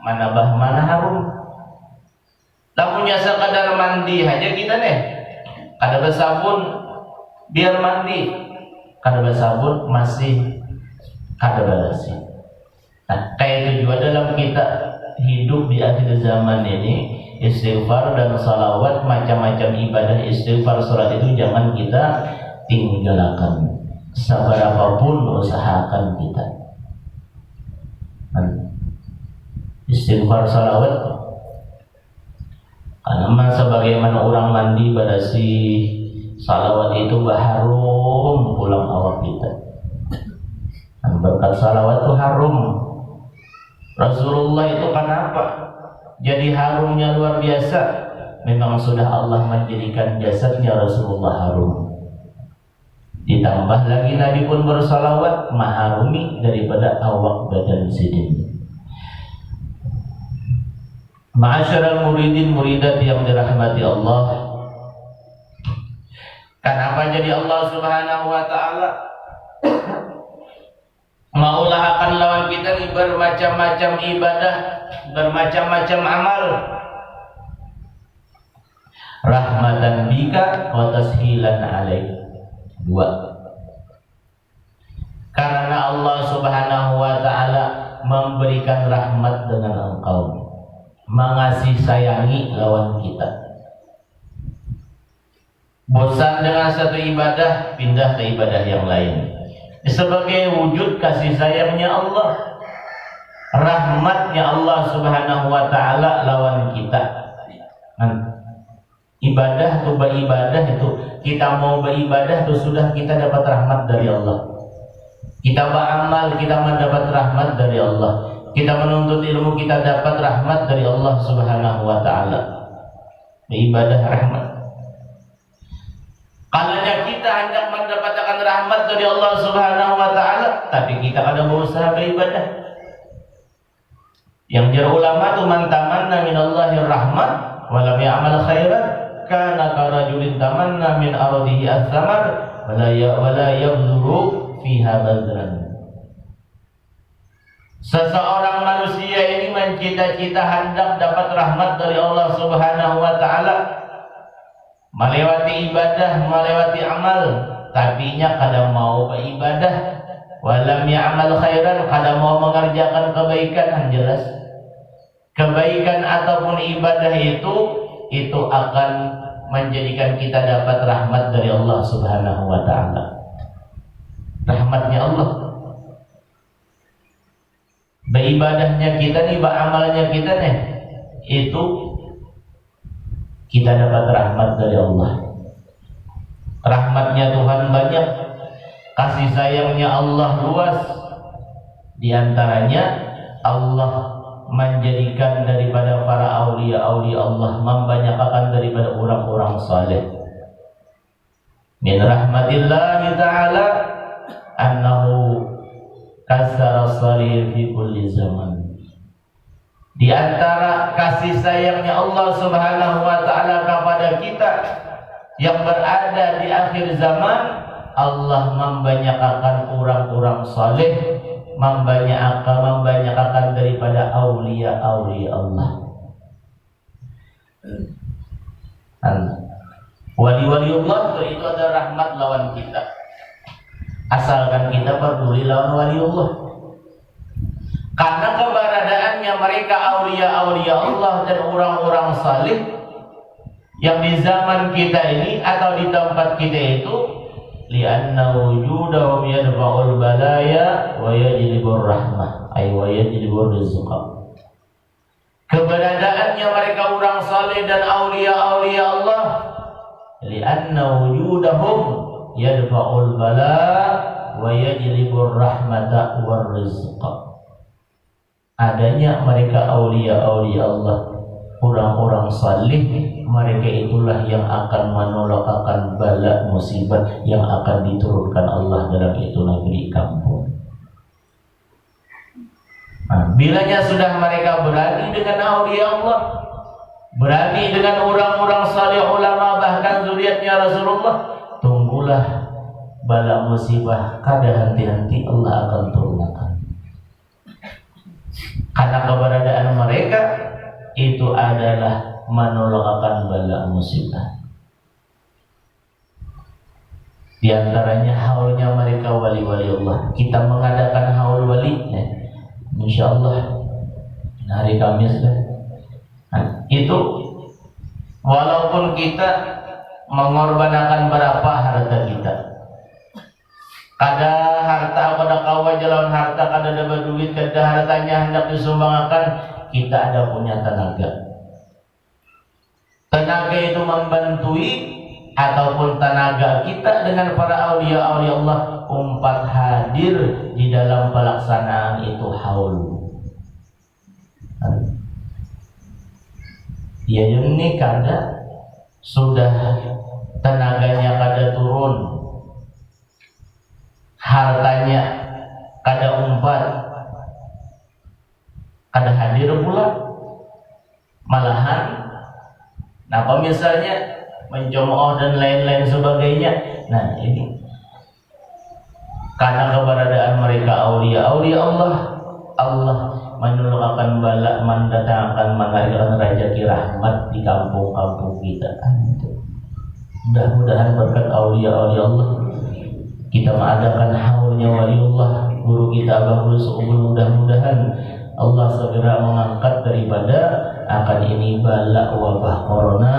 mana harum. Tamunya sekadar mandi aja kita nih. Kada bersabun biar mandi, kada bersabun masih kada bersih. Nah, kayak itu juga dalam kita hidup di akhir zaman ini, istighfar dan salawat, macam-macam ibadah istighfar salat itu jangan kita tinggalkan. Seberapapun usahakan kita. Istighfar salawat, karena sebagaimana orang mandi bersih, salawat itu harum pulang awak kita. Berkat salawat itu harum. Rasulullah itu kenapa jadi harumnya luar biasa? Memang sudah Allah menjadikan jasadnya Rasulullah harum. Ditambah lagi Nabi pun bersalawat, maharumi daripada awak badan sidin. Ma'asyiral muridin muridat yang dirahmati Allah, kenapa jadi Allah Subhanahu wa taala maulah akan lawan kita ini bermacam-macam ibadah, bermacam-macam amal, rahmatan bika wa tashilan alaik, Dua. Karena Allah Subhanahu wa ta'ala memberikan rahmat dengan engkau, mengasihi sayangi lawan kita. Bosan dengan satu ibadah, pindah ke ibadah yang lain. Sebagai wujud kasih sayangnya Allah, rahmatnya Allah Subhanahu wa ta'ala lawan kita. Ibadah tuh beribadah itu, kita mau beribadah itu sudah kita dapat rahmat dari Allah. Kita beramal, kita mendapat rahmat dari Allah. Kita menuntut ilmu, kita dapat rahmat dari Allah Subhanahu wa ta'ala. Ibadah rahmat. Kalanya kita hendak mendapatkan rahmat dari Allah Subhanahu wa ta'ala, tapi kita kadang berusaha beribadah. Yang jar ulama tu man tamanna minallahir rahmat wa lam ya'mal khairan kana karajulin tamanna min ardihi as-samar wala yabzuru fiha badran. Seseorang manusia ini mencita-cita hendak dapat rahmat dari Allah Subhanahu wa ta'ala, melewati ibadah, melewati amal, tapinya kadang mau beribadah, walam ya'mal khairan, kadang mau mengerjakan kebaikan. Jelas kebaikan ataupun ibadah itu akan menjadikan kita dapat rahmat dari Allah Subhanahu wa ta'ala. Rahmatnya Allah. Beribadahnya kita nih, beramalnya kita nih, itu kita dapat rahmat dari Allah. Rahmatnya Tuhan banyak, kasih sayangnya Allah luas. Di antaranya Allah menjadikan daripada para aulia-aulia Allah, membanyakkan daripada orang-orang saleh. Min rahmatillahi ta'ala annahu kasara sarir fi kulli zaman. Di antara kasih sayangnya Allah Subhanahu wa ta'ala kepada kita yang berada di akhir zaman, Allah membanyakkan orang-orang saleh, membanyakkan daripada aulia-aulia Allah. Wali-waliullah itu ada rahmat lawan kita, asalkan kita peduli lawan waliullah. Karena keberadaannya mereka aulia-aulia Allah dan orang-orang salih yang di zaman kita ini atau di tempat kita itu, li'anna wujudahum yadfa'ul balaya wa yajlibur rahmah ay wa yajlibur rizqa. Keberadaannya mereka orang saleh dan aulia-aulia Allah, li'anna wujudahum yadfa'ul bala wa yajlibur rahmata war rizqa. Adanya mereka aulia-aulia Allah, orang-orang salih, mereka itulah yang akan menolakkan bala musibah yang akan diturunkan Allah dalam itu negeri kampung. Bilanya sudah mereka berani dengan aulia Allah, berani dengan orang-orang salih, ulama, bahkan zuriatnya Rasulullah, tunggulah bala musibah, kada henti-henti Allah akan turunkan. Karena keberadaan mereka itu adalah menolakkan bala musibah. Di antaranya haulnya mereka wali-wali Allah. Kita mengadakan haul wali, insyaallah hari Kamis itu walaupun kita mengorbankan berapa harta kita, kada harta kada kawa jalan harta, kada ada duit, kada hartanya hendak disumbangkan, kita ada punya tenaga. Tenaga itu membantui ataupun tenaga kita dengan para aulia-aulia Allah umpat hadir di dalam pelaksanaan itu haul. Ya ini kada sudah tenaganya kada turun, hartanya kada umpat, kada hadir pula, malahan apa misalnya mencemooh dan lain-lain sebagainya. Nah ini karena keberadaan mereka aulia-aulia Allah, Allah menolakkan bala, mendatangkan, mengalirkan rezeki rahmat di kampung-kampung kita. Mudah-mudahan berkat aulia-aulia Allah kita mengadakan haulnya waliullah guru kita Abah Rusuk. Mudah-mudahan Allah segera mengangkat daripada akan ini bala wabah corona,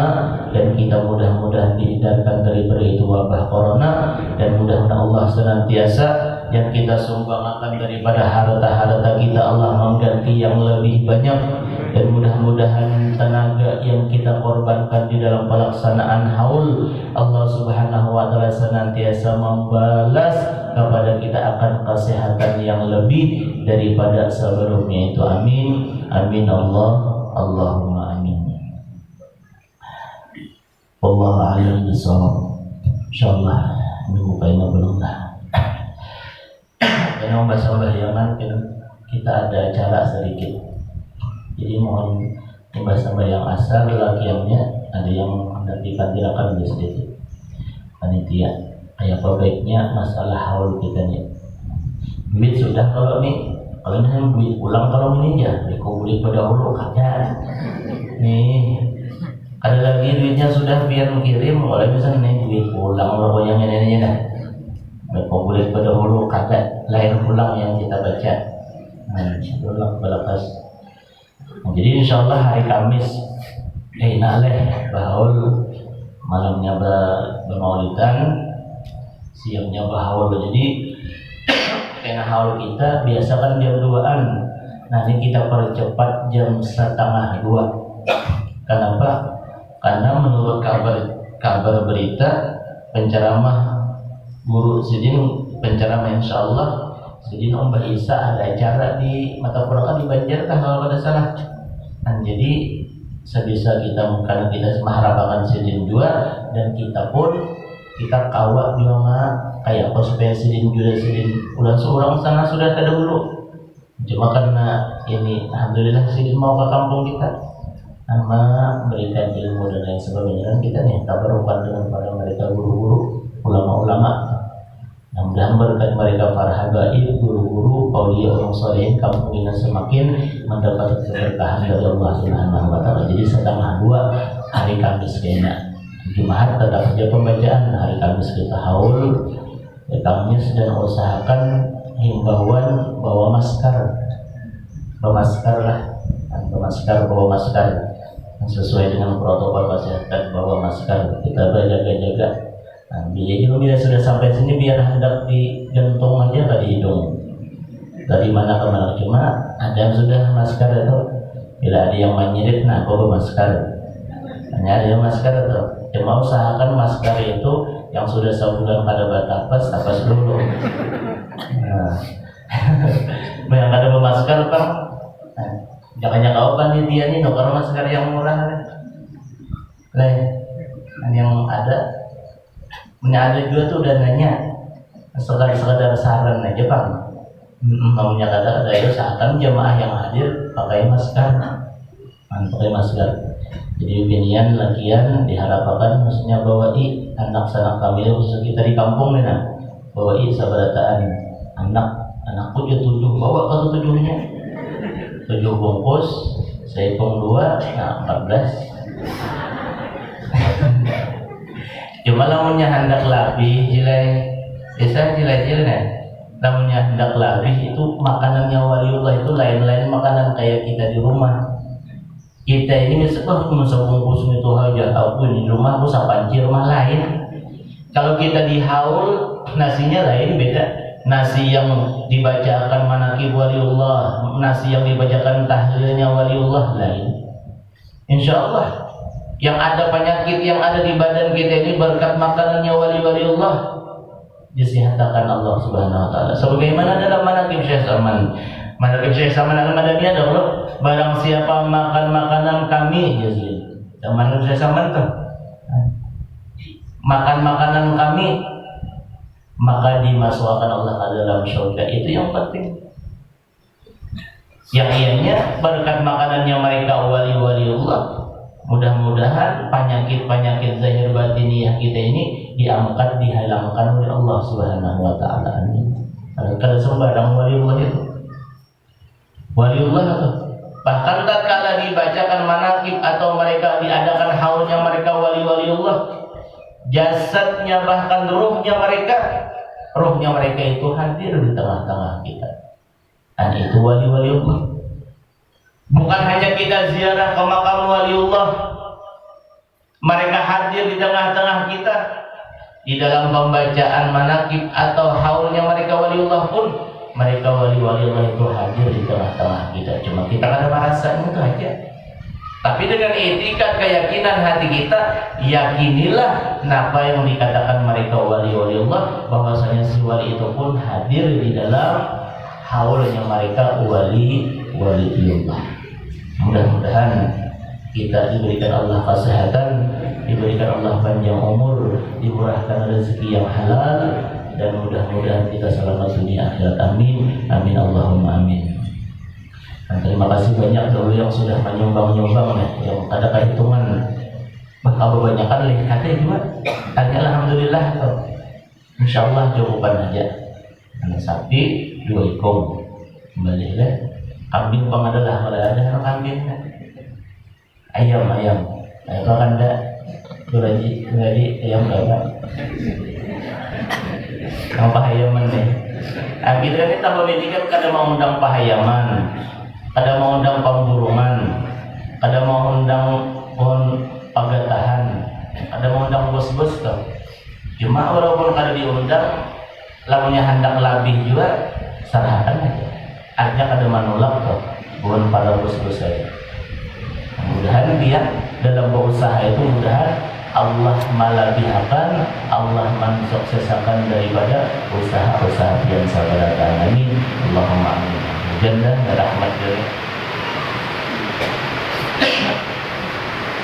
dan kita mudah-mudahan dihindarkan daripada itu wabah corona, dan mudah-mudahan Allah senantiasa yang kita sumbangkan daripada harta-harta kita Allah mengganti yang lebih banyak, dan mudah-mudahan tenaga yang kita korbankan di dalam pelaksanaan haul Allah Subhanahu wa taala senantiasa membalas kepada kita akan kesehatan yang lebih daripada sebelumnya itu. Amin amin Allahumma amin. Wallahu a'lam bishawab. Insyaallah minggu kainnya belum lah. Karena bahasa bayangan kita ada acara sedikit. Jadi mohon bahasa bayang asar lakiannya ada yang hendak dikantilakan sedikit. Panitia kayak apa baiknya masalah haul kita nih. Duit sudah kalau nih, kalau ini duit pulang kalau ini ya dikumpulin pada hulu kada. Nih ada lagi duitnya sudah biar kirim, kalau misalnya nih duit pulang kalau yang ini dah. Dikumpulin pada hulu kada, lahir pulang yang kita baca. Nah, insyaallah balakas. Nah, jadi insyaallah hari Kamis naleh bahaul malamnya bermaulidan, siangnya bahaul. Jadi karena haul kita biasa kan jam 2-an. Nanti kita percepat jam 1:30. Kenapa? Karena menurut kabar berita penceramah guru Sidin penceramah insyaallah Sidin Om Mbah Isa ada acara di Mata Puraka di Banjar kalau ada salah. Nah, jadi sebisa kita karena kita mengharapkan Sidin juga, dan kita pun kita kawat juga mah kayak supaya Sidin juga Sidin ulang seorang sana sudah ada dulu. Cuma karena ini alhamdulillah Sidin mau ke kampung kita sama berikan ilmu dan lain sebagainya, dan kita nih tabarukan dengan para mereka guru-guru ulama-ulama. Mudah-mudahan berkat mereka para habaib, guru-guru, aulia orang salihin, kampung ini semakin mendapat keberkahan dari Allah Subhanahu wa taala. Jadi 1:30 hari Kamis kayaknya. Jumat tetap saja pembacaan, hari Kamis kita haul. Kamis dan usahakan himbauan bawa masker. Bawa masker sesuai dengan protokol kesehatan, bawa masker, kita jaga-jaga. Nah, bila sudah sampai sini biar hendak digantung aja ke di hidung. Dari mana ke mana, cuma ada yang sudah masker itu. Bila ada yang menyirit, nah bawa masker. Hanya ada yang masker itu. Cuma usahakan masker itu yang sudah sebulan kada batas dulu. Nah, yang kada bermasker kan, jangan kau panitia nih, kalau masker yang murah lah. Yang ada juga tuh udah nanya sekadar saran aja Pak. Namanya ada ya usahakan jamaah yang hadir pakai masker. Pakai masker. Jadi binian lakian diharapkan maksudnya bawai anak-anak kami khusus kita di kampung nih, bawai sabarataan anakku dia 7 bawa ke 7-nya 7 bungkus, saya hitung 2, nah 14. Cuma lamunnya hendak labih jilai lamunnya hendak labih itu makanannya waliullah itu lain-lain makanan kayak kita di rumah. Kita ini misalnya cuma sebungkus itu aja, aku di rumah aku sapanci rumah lain. Kalau kita di haul nasinya lain beda. Nasi yang dibacakan manaqib waliullah, nasi yang dibacakan tahlilnya waliullah lain. Insyaallah yang ada penyakit yang ada di badan kita ini berkat makanannya wali-waliullah disihatakan Allah Subhanahu wa taala. Sebagaimana dalam manaqib Syekh Saman. Manaqib Syekh Saman al-Madani ada barang siapa makan makanan kami jazil. Manaqib Syekh Saman tuh. Makan makanan kami maka dimasukkan Allah ke dalam surga. Itu yang penting. Yang ianya berkat makanannya mereka wali-waliullah. Mudah-mudahan penyakit-penyakit zahir batiniyah kita ini diangkat, dihilangkan oleh Allah Subhanahu wa taala. Kalau sembarang waliullah itu. Waliullah itu. Bahkan tatkala dibacakan manaqib atau mereka diadakan haulnya mereka wali-waliullah, jasadnya bahkan ruhnya mereka rohnya mereka itu hadir di tengah-tengah kita. Dan itu wali-waliullah. Bukan hanya kita ziarah ke makam waliullah, mereka hadir di tengah-tengah kita di dalam pembacaan manaqib atau haulnya mereka waliullah pun. Mereka wali-waliullah itu hadir di tengah-tengah kita. Cuma kita kada merasakan itu aja. Tapi dengan etikat keyakinan hati kita, yakinilah apa yang dikatakan mereka wali-waliullah, bahwasanya si wali itu pun hadir di dalam haulnya mereka wali-waliullah. Mudah-mudahan kita diberikan Allah kesehatan, diberikan Allah panjang umur, dimurahkan rezeki yang halal, dan mudah-mudahan kita selamat dunia akhirat. Amin, amin, Allahumma amin. Dan terima kasih banyak dulu yang sudah menyumbang yang ada kehitungan. Bahkan kebanyakan lekatnya juga. Alhamdulillah, insya Allah cukupan aja. Karena sapi 2 ekor, kembali lah. Kambing pengadalah kalau ada kambing. Ayam kan ada. Tadi ayam berapa? Yang pahayaman nih. Kita ini tambah medikan kada mau undang pahayaman, kada mau undang pemburungan, kada mau undang pohon pagatahan, kada mau undang bos-bos tuh. Cuma walaupun kada diundang, lamunya hendak labih juga sarahan aja. Artinya kada menolak tuh, bukan pada bos-bos saya. Mudah-mudahan dia dalam berusaha itu mudah Allah malabihakan, Allah mensuksesakan daripada usaha-usaha yang sabar. Amin. Allahumma amin. Jannah rahmat dari